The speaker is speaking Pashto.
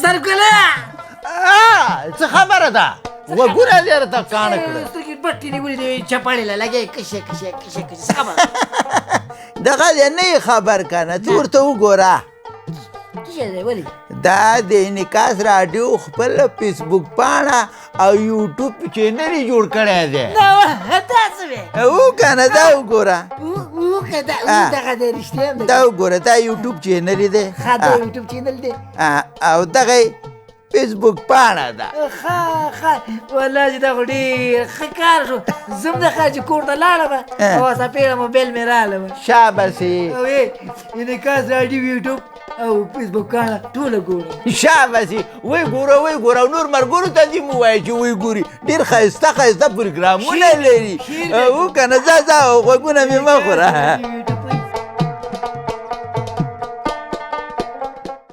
زرګله څه خبره ده وګوره دې راته کاڼه کړه سترګې پټې نیولې دي چپاړې لګې کشې څه خبره دغه دې نه یې خبر که نه ته ورته وګوره څه دی ولې دا د انعکاس راډیو خپل فیسبوک پاڼه او یوټیوب چینل یې جوړ کړی دی دا څه وی او که نه دا وګوره دغه دی رښتیا هم دا وګوره دا یوټیوب چینل یې دی ښه دا یوټیوب چینل دی او دغه فیسبوک پاڼه ده ښه والله چې دا خو ډېر ښه کار شو زه هم د خاجي کور ته لاړم او سپېړه موبایل مې راغلم شابسې او انعکاس راډیو یوټیوب او فیسبوک پاڼه ټوله ګورم شابسې وی ګوره او نور ملګرو ته دې مو وایي چې وی ګوري ډېر ښایسته پروګرامونه لري او که نه ځه غوږونه مې مه خوره